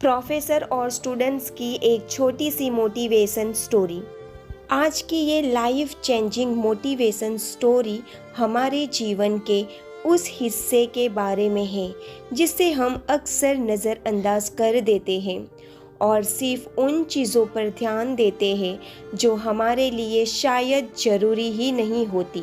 Professor और students की एक छोटी सी मोटिवेशन स्टोरी। आज की ये लाइफ चेंजिंग मोटिवेशन स्टोरी हमारे जीवन के उस हिस्से के बारे में है जिसे हम अक्सर नज़रअंदाज कर देते हैं और सिर्फ उन चीज़ों पर ध्यान देते हैं जो हमारे लिए शायद ज़रूरी ही नहीं होती।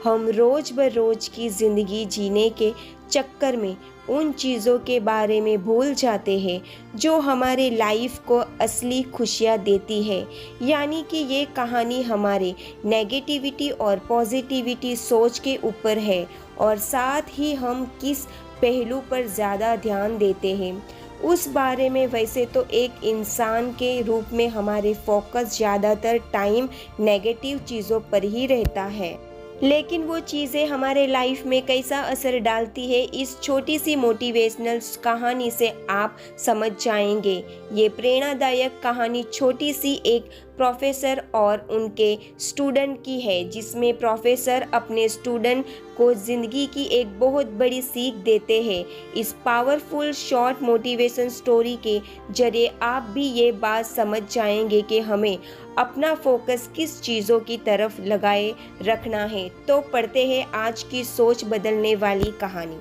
हम रोज़ बरोज़ की ज़िंदगी जीने के चक्कर में उन चीज़ों के बारे में भूल जाते हैं जो हमारे लाइफ को असली खुशियाँ देती है। यानी कि ये कहानी हमारे नेगेटिविटी और पॉजिटिविटी सोच के ऊपर है और साथ ही हम किस पहलू पर ज़्यादा ध्यान देते हैं उस बारे में। वैसे तो एक इंसान के रूप में हमारे फोकस ज़्यादातर टाइम नेगेटिव चीज़ों पर ही रहता है, लेकिन वो चीज़ें हमारे लाइफ में कैसा असर डालती है इस छोटी सी मोटिवेशनल कहानी से आप समझ जाएंगे। ये प्रेरणादायक कहानी छोटी सी एक प्रोफेसर और उनके स्टूडेंट की है, जिसमें प्रोफेसर अपने स्टूडेंट को ज़िंदगी की एक बहुत बड़ी सीख देते हैं। इस पावरफुल शॉर्ट मोटिवेशन स्टोरी के जरिए आप भी ये बात समझ जाएंगे कि हमें अपना फोकस किस चीज़ों की तरफ लगाए रखना है। तो पढ़ते हैं आज की सोच बदलने वाली कहानी।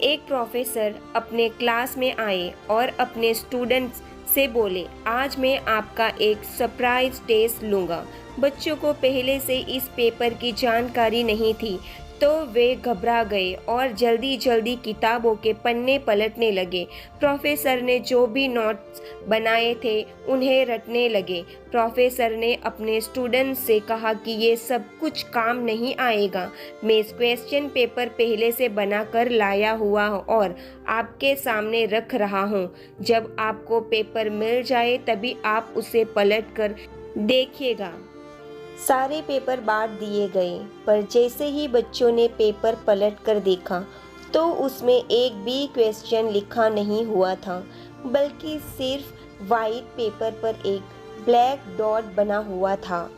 एक प्रोफेसर अपने क्लास में आए और अपने स्टूडेंट्स से बोले, आज मैं आपका एक सरप्राइज टेस्ट लूँगा। बच्चों को पहले से इस पेपर की जानकारी नहीं थी, तो वे घबरा गए और जल्दी जल्दी किताबों के पन्ने पलटने लगे। प्रोफेसर ने जो भी नोट्स बनाए थे उन्हें रटने लगे। प्रोफेसर ने अपने स्टूडेंट्स से कहा कि ये सब कुछ काम नहीं आएगा। मैं क्वेश्चन पेपर पहले से बना कर लाया हुआ हूँ और आपके सामने रख रहा हूँ। जब आपको पेपर मिल जाए तभी आप उसे पलट कर देखिएगा। सारे पेपर बांट दिए गए, पर जैसे ही बच्चों ने पेपर पलट कर देखा तो उसमें एक भी क्वेश्चन लिखा नहीं हुआ था, बल्कि सिर्फ वाइट पेपर पर एक ब्लैक डॉट बना हुआ था।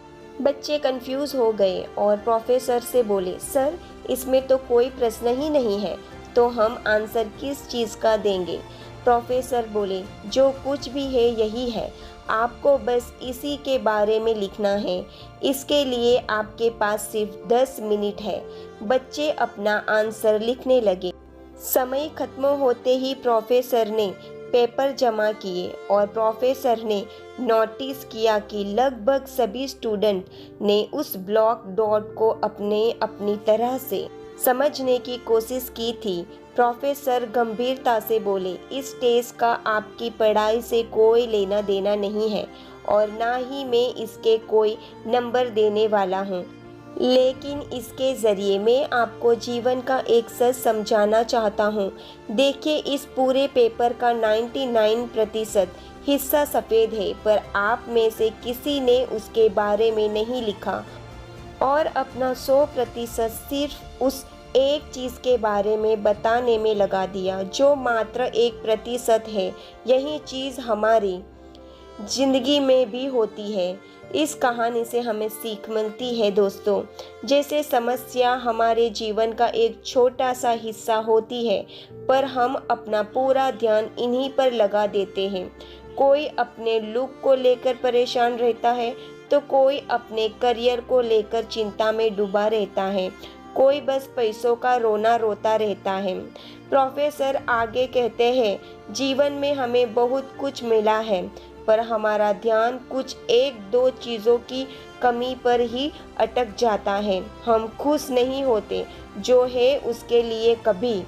बच्चे कंफ्यूज हो गए और प्रोफेसर से बोले, सर इसमें तो कोई प्रश्न ही नहीं है, तो हम आंसर किस चीज़ का देंगे? प्रोफेसर बोले, जो कुछ भी है यही है, आपको बस इसी के बारे में लिखना है। इसके लिए आपके पास सिर्फ 10 मिनट है। बच्चे अपना आंसर लिखने लगे। समय खत्म होते ही प्रोफेसर ने पेपर जमा किए और प्रोफेसर ने नोटिस किया कि लगभग सभी स्टूडेंट ने उस ब्लॉक डॉट को अपनी तरह से समझने की कोशिश की थी। प्रोफेसर गंभीरता से बोले, इस टेस्ट का आपकी पढ़ाई से कोई लेना देना नहीं है और ना ही मैं इसके कोई नंबर देने वाला हूँ, लेकिन इसके ज़रिए मैं आपको जीवन का एक सच समझाना चाहता हूँ। देखिए, इस पूरे पेपर का 99% हिस्सा सफ़ेद है, पर आप में से किसी ने उसके बारे में नहीं लिखा और अपना 100% सिर्फ उस एक चीज़ के बारे में बताने में लगा दिया, जो मात्र 1% है। यही चीज़ हमारी ज़िंदगी में भी होती है। इस कहानी से हमें सीख मिलती है दोस्तों, जैसे समस्या हमारे जीवन का एक छोटा सा हिस्सा होती है, पर हम अपना पूरा ध्यान इन्हीं पर लगा देते हैं। कोई अपने लुक को लेकर परेशान रहता है, तो कोई अपने करियर को लेकर चिंता में डूबा रहता है, कोई बस पैसों का रोना रोता रहता है। प्रोफेसर आगे कहते हैं, जीवन में हमें बहुत कुछ मिला है, पर हमारा ध्यान कुछ 1-2 चीज़ों की कमी पर ही अटक जाता है। हम खुश नहीं होते जो है उसके लिए, कभी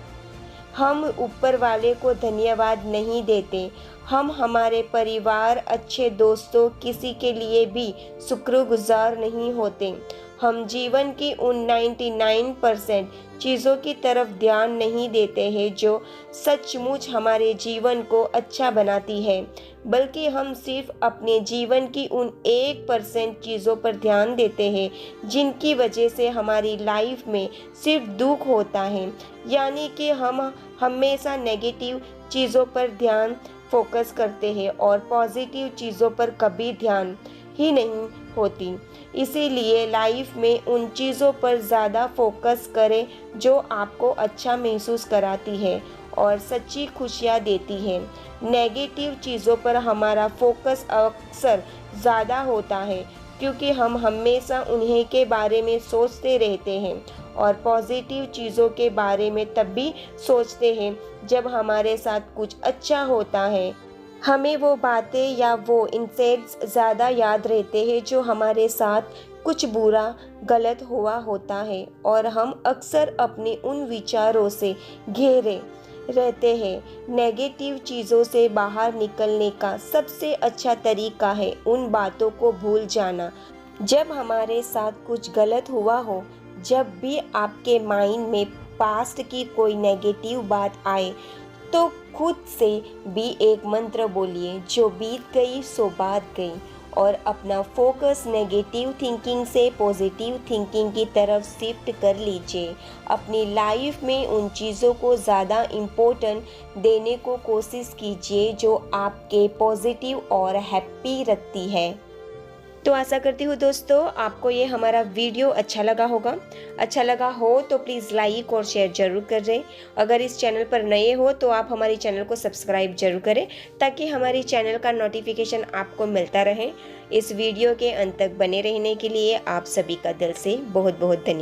हम ऊपर वाले को धन्यवाद नहीं देते। हम हमारे परिवार, अच्छे दोस्तों, किसी के लिए भी शुक्रगुजार नहीं होते। हम जीवन की उन 99% चीज़ों की तरफ ध्यान नहीं देते हैं जो सचमुच हमारे जीवन को अच्छा बनाती है, बल्कि हम सिर्फ अपने जीवन की उन 1% चीज़ों पर ध्यान देते हैं जिनकी वजह से हमारी लाइफ में सिर्फ दुख होता है। यानी कि हम हमेशा नेगेटिव चीज़ों पर ध्यान फोकस करते हैं और पॉजिटिव चीज़ों पर कभी ध्यान ही नहीं होती। इसीलिए लाइफ में उन चीज़ों पर ज़्यादा फोकस करें जो आपको अच्छा महसूस कराती है और सच्ची खुशियाँ देती है। नेगेटिव चीज़ों पर हमारा फोकस अक्सर ज़्यादा होता है क्योंकि हम हमेशा उन्हीं के बारे में सोचते रहते हैं और पॉजिटिव चीज़ों के बारे में तब भी सोचते हैं जब हमारे साथ कुछ अच्छा होता है। हमें वो बातें या वो इंसिडेंट्स ज़्यादा याद रहते हैं जो हमारे साथ कुछ बुरा गलत हुआ होता है और हम अक्सर अपने उन विचारों से घिरे रहते हैं। नेगेटिव चीज़ों से बाहर निकलने का सबसे अच्छा तरीका है उन बातों को भूल जाना। जब हमारे साथ कुछ गलत हुआ हो, जब भी आपके माइंड में पास्ट की कोई नेगेटिव बात आए तो खुद से भी एक मंत्र बोलिए, जो बीत गई सो बात गई, और अपना फोकस नेगेटिव थिंकिंग से पॉजिटिव थिंकिंग की तरफ शिफ्ट कर लीजिए। अपनी लाइफ में उन चीज़ों को ज़्यादा इम्पोर्टेंट देने को कोशिश कीजिए जो आपके पॉजिटिव और हैप्पी रखती है। तो आशा करती हूँ दोस्तों आपको ये हमारा वीडियो अच्छा लगा होगा। अच्छा लगा हो तो प्लीज़ लाइक और शेयर ज़रूर करें। अगर इस चैनल पर नए हो तो आप हमारे चैनल को सब्सक्राइब जरूर करें ताकि हमारे चैनल का नोटिफिकेशन आपको मिलता रहे। इस वीडियो के अंत तक बने रहने के लिए आप सभी का दिल से बहुत बहुत धन्यवाद।